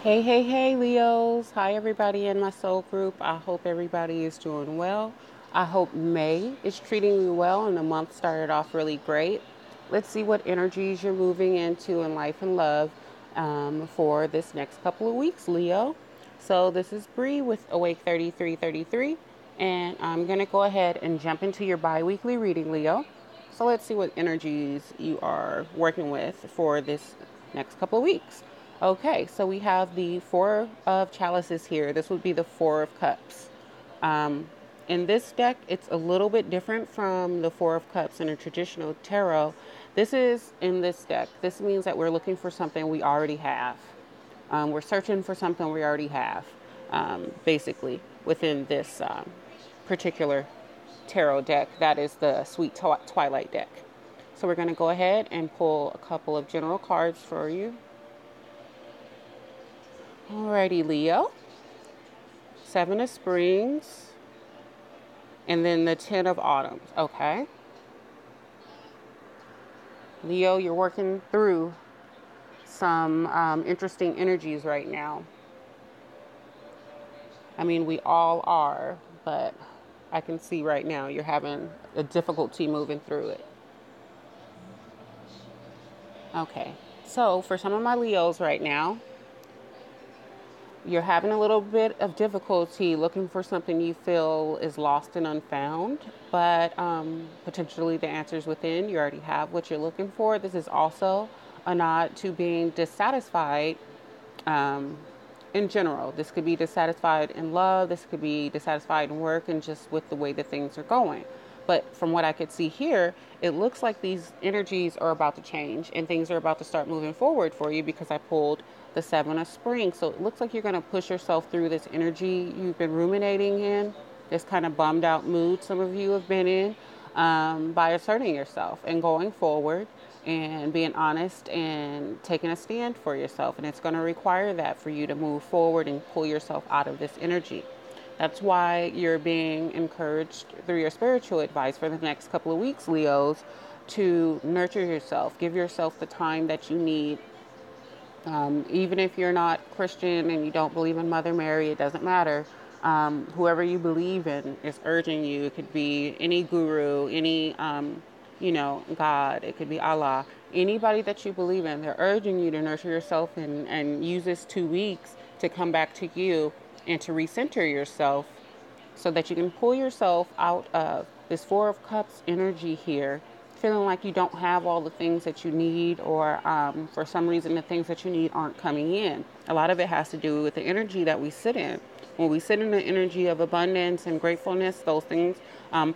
Hey, Leos. Hi, everybody in my soul group. I hope everybody is doing well. I hope May is treating you well and the month started off really great. Let's see what energies you're moving into in life and love for this next couple of weeks, Leo. So, this is Bree with Awake 3333, and I'm going to go ahead and jump into your bi weekly reading, Leo. So, let's see what energies you are working with for this next couple of weeks. Okay, so we have the Four of Chalices here. This would be the Four of Cups. Um, in this deck, it's a little bit different from the Four of Cups in a traditional tarot. This is in this deck. This means that we're looking for something we already have. We're searching for something we already have, basically, within this particular tarot deck. That is the Sweet Twilight deck. So we're going to go ahead and pull a couple of general cards for you. Alrighty, Leo. Seven of Springs. And then the Ten of Autumns. Okay. Leo, you're working through some interesting energies right now. I mean, we all are, but I can see right now you're having a difficulty moving through it. Okay. So for some of my Leos right now, you're having a little bit of difficulty looking for something you feel is lost and unfound, but potentially the answer's within. You already have what you're looking for. This is also a nod to being dissatisfied in general. This could be dissatisfied in love, this could be dissatisfied in work, and just with the way that things are going. But from what I could see here, it looks like these energies are about to change and things are about to start moving forward for you because I pulled the Seven of Spring. So it looks like you're going to push yourself through this energy you've been ruminating in, this kind of bummed out mood some of you have been in, by asserting yourself and going forward and being honest and taking a stand for yourself. And it's going to require that for you to move forward and pull yourself out of this energy. That's why you're being encouraged through your spiritual advice for the next couple of weeks, Leos, to nurture yourself. Give yourself the time that you need. Even if you're not Christian and you don't believe in Mother Mary, it doesn't matter. Whoever you believe in is urging you. It could be any guru, any, God. It could be Allah. Anybody that you believe in, they're urging you to nurture yourself and use this 2 weeks to come back to you and to recenter yourself so that you can pull yourself out of this Four of Cups energy here, feeling like you don't have all the things that you need, or for some reason the things that you need aren't coming in. A lot of it has to do with the energy that we sit in. When we sit in the energy of abundance and gratefulness, those things,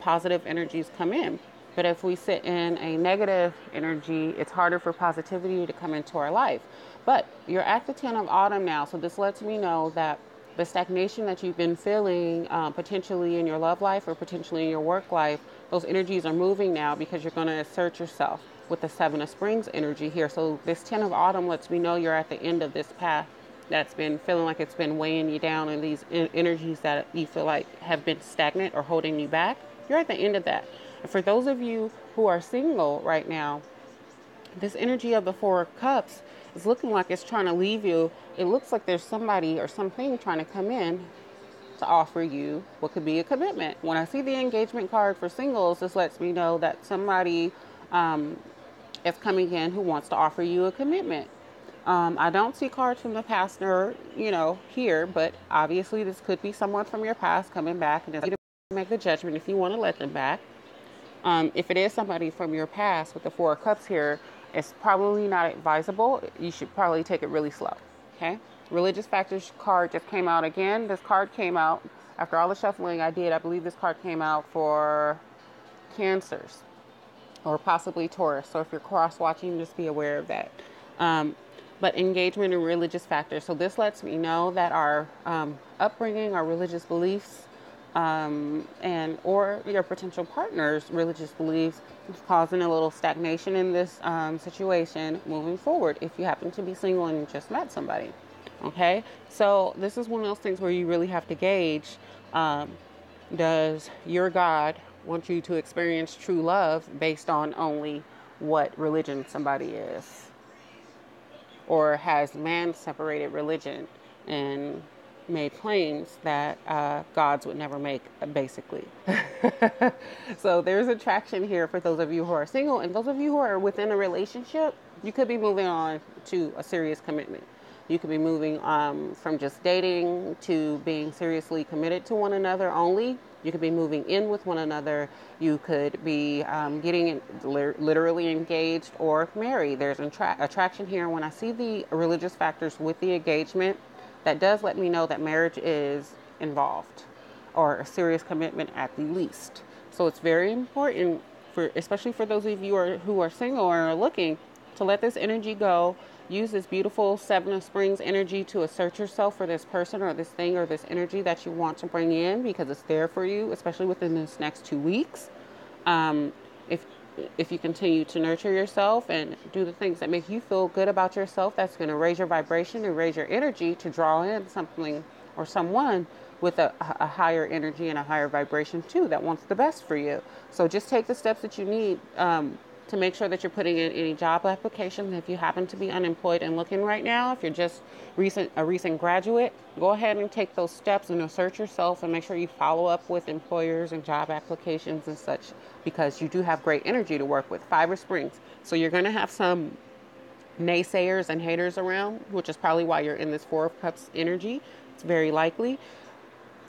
positive energies come in. But if we sit in a negative energy, it's harder for positivity to come into our life. But you're at the 10 of autumn now, so this lets me know that the stagnation that you've been feeling potentially in your love life or potentially in your work life, those energies are moving now because you're going to assert yourself with the Seven of Springs energy here. So this 10 of autumn lets me know you're at the end of this path that's been feeling like it's been weighing you down, and these energies that you feel like have been stagnant or holding you back. You're at the end of that. And for those of you who are single right now, this energy of the Four of Cups is looking like it's trying to leave you. It looks like there's somebody or something trying to come in to offer you what could be a commitment. When I see the engagement card for singles, this lets me know that somebody is coming in who wants to offer you a commitment. I don't see cards from the past or, here, but obviously this could be someone from your past coming back, and it's you to make the judgment if you want to let them back. If it is somebody from your past with the Four of Cups here, it's probably not advisable. You should probably take it really slow. Okay? Religious Factors card just came out again. This card came out after all the shuffling I did. I believe this card came out for Cancers or possibly Taurus. So if you're cross-watching, just be aware of that. But engagement and religious factors. So this lets me know that our upbringing, our religious beliefs, and or your potential partner's religious beliefs is causing a little stagnation in this situation moving forward if you happen to be single and you just met somebody. Okay, so this is one of those things where you really have to gauge, does your God want you to experience true love based on only what religion somebody is, or has man separated religion and made claims that gods would never make, basically. So there's attraction here for those of you who are single, and those of you who are within a relationship. You could be moving on to a serious commitment. You could be moving from just dating to being seriously committed to one another only. You could be moving in with one another. You could be getting literally engaged or married. There's attraction here. When I see the religious factors with the engagement, that does let me know that marriage is involved, or a serious commitment at the least. So it's very important, for especially for those of you who are single or are looking, to let this energy go. Use this beautiful Seven of Springs energy to assert yourself for this person or this thing or this energy that you want to bring in, because it's there for you, especially within this next 2 weeks. Um, if if you continue to nurture yourself and do the things that make you feel good about yourself, that's going to raise your vibration and raise your energy to draw in something or someone with a higher energy and a higher vibration too, that wants the best for you. So just take the steps that you need to make sure that you're putting in any job applications. If you happen to be unemployed and looking right now, if you're just a recent graduate, go ahead and take those steps and assert yourself, and make sure you follow up with employers and job applications and such, because you do have great energy to work with. Five of Springs. So you're going to have some naysayers and haters around, which is probably why you're in this Four of Cups energy. It's very likely.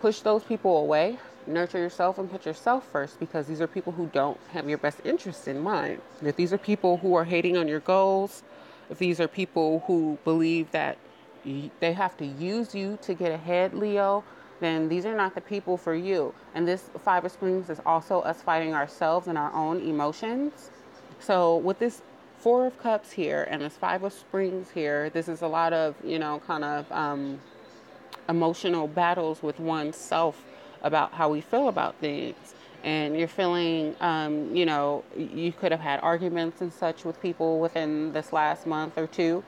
Push those people away. Nurture yourself and put yourself first, because these are people who don't have your best interests in mind. And if these are people who are hating on your goals, if these are people who believe that they have to use you to get ahead, Leo, then these are not the people for you. And this Five of Springs is also us fighting ourselves and our own emotions. So with this Four of Cups here and this Five of Springs here, this is a lot of, kind of emotional battles with oneself about how we feel about things. And you're feeling, you could have had arguments and such with people within this last month or two.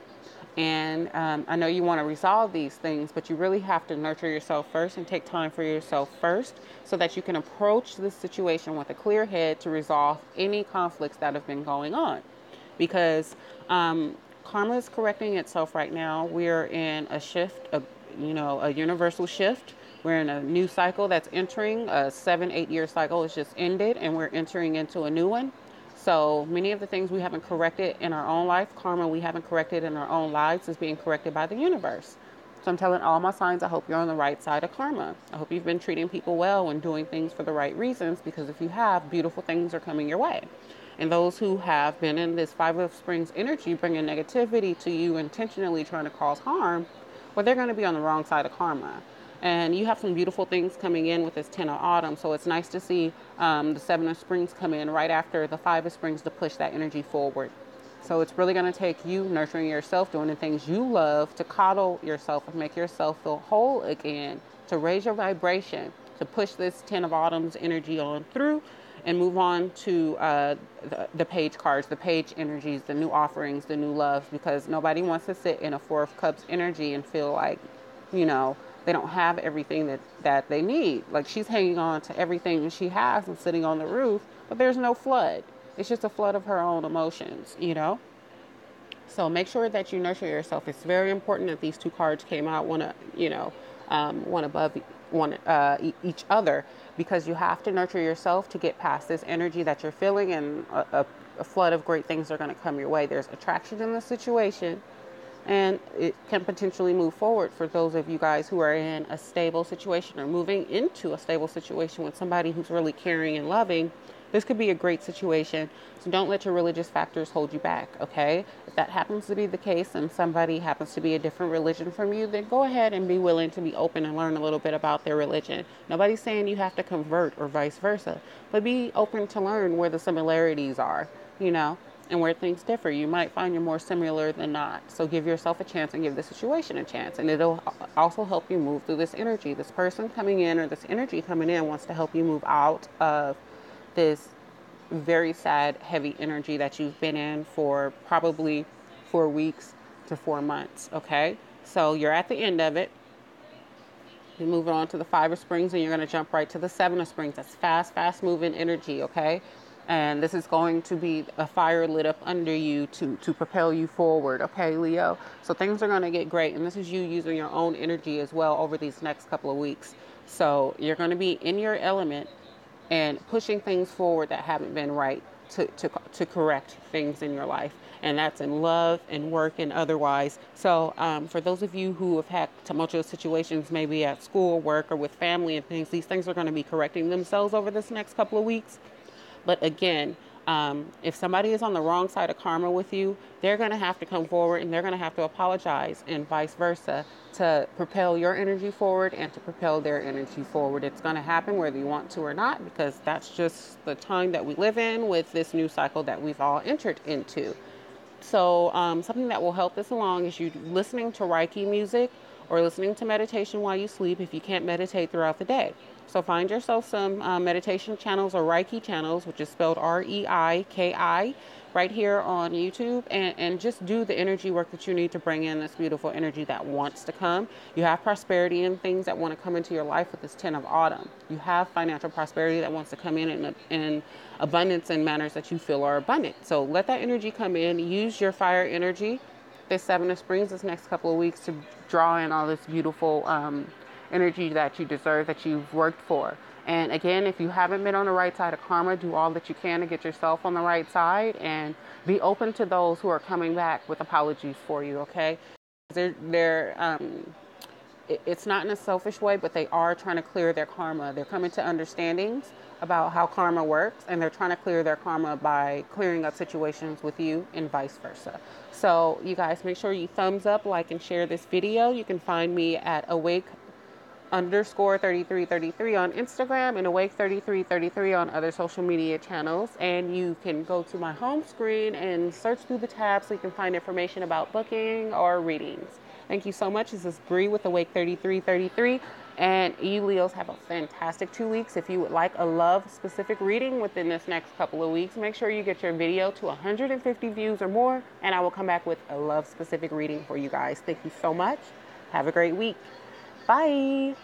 And I know you want to resolve these things, but you really have to nurture yourself first and take time for yourself first, so that you can approach this situation with a clear head to resolve any conflicts that have been going on. Because karma is correcting itself right now. We're in a shift, a universal shift. We're in a new cycle that's entering. A 7-8 year cycle has just ended, and we're entering into a new one. So many of the things we haven't corrected in our own life, karma we haven't corrected in our own lives, is being corrected by the universe. So I'm telling all my signs, I hope you're on the right side of karma. I hope you've been treating people well and doing things for the right reasons, because if you have, beautiful things are coming your way. And those who have been in this Five of Springs energy, bringing negativity to you, intentionally trying to cause harm, well, they're going to be on the wrong side of karma. And you have some beautiful things coming in with this 10 of Autumn. So it's nice to see the Seven of Springs come in right after the Five of Springs to push that energy forward. So it's really going to take you nurturing yourself, doing the things you love, to coddle yourself and make yourself feel whole again, to raise your vibration, to push this 10 of Autumn's energy on through, and move on to the page cards, the page energies, the new offerings, the new loves, because nobody wants to sit in a Four of Cups energy and feel like, they don't have everything that they need. Like, she's hanging on to everything she has and sitting on the roof, but there's no flood. It's just a flood of her own emotions, So make sure that you nurture yourself. It's very important that these two cards came out one above each other, because you have to nurture yourself to get past this energy that you're feeling, and a flood of great things are going to come your way. There's attraction in the situation, and it can potentially move forward for those of you guys who are in a stable situation or moving into a stable situation with somebody who's really caring and loving. This could be a great situation. So don't let your religious factors hold you back, okay? If that happens to be the case and somebody happens to be a different religion from you, then go ahead and be willing to be open and learn a little bit about their religion. Nobody's saying you have to convert or vice versa, but be open to learn where the similarities are, and where things differ. You might find you're more similar than not. So give yourself a chance and give the situation a chance. And it'll also help you move through this energy. This person coming in, or this energy coming in, wants to help you move out of this very sad, heavy energy that you've been in for probably 4 weeks to 4 months. Okay. So you're at the end of it. You're moving on to the Five of Springs, and you're going to jump right to the Seven of Springs. That's fast moving energy. Okay. And this is going to be a fire lit up under you to propel you forward. Okay, Leo? So things are going to get great. And this is you using your own energy as well over these next couple of weeks. So you're going to be in your element and pushing things forward that haven't been right to correct things in your life. And that's in love and work and otherwise. So for those of you who have had tumultuous situations, maybe at school, work, or with family and things, these things are going to be correcting themselves over this next couple of weeks. But again, if somebody is on the wrong side of karma with you, they're going to have to come forward and they're going to have to apologize, and vice versa, to propel your energy forward and to propel their energy forward. It's going to happen whether you want to or not, because that's just the time that we live in with this new cycle that we've all entered into. So something that will help this along is you listening to Reiki music or listening to meditation while you sleep if you can't meditate throughout the day. So find yourself some meditation channels or Reiki channels, which is spelled Reiki, right here on YouTube, and just do the energy work that you need to bring in this beautiful energy that wants to come. You have prosperity and things that want to come into your life with this 10 of autumn. You have financial prosperity that wants to come in abundance in manners that you feel are abundant. So let that energy come in. Use your fire energy this 7 of springs, this next couple of weeks, to draw in all this beautiful energy that you deserve, that you've worked for. And again, if you haven't been on the right side of karma, do all that you can to get yourself on the right side, and be open to those who are coming back with apologies for you, okay? It's not in a selfish way, but they are trying to clear their karma. They're coming to understandings about how karma works, and they're trying to clear their karma by clearing up situations with you and vice versa. So you guys, make sure you thumbs up, like, and share this video. You can find me at awake_3333 on Instagram and awake3333 on other social media channels. And you can go to my home screen and search through the tabs so you can find information about booking or readings. Thank you so much. This is Bree with Awake3333. And you Leos have a fantastic 2 weeks. If you would like a love specific reading within this next couple of weeks, make sure you get your video to 150 views or more, and I will come back with a love specific reading for you guys. Thank you so much. Have a great week. Bye.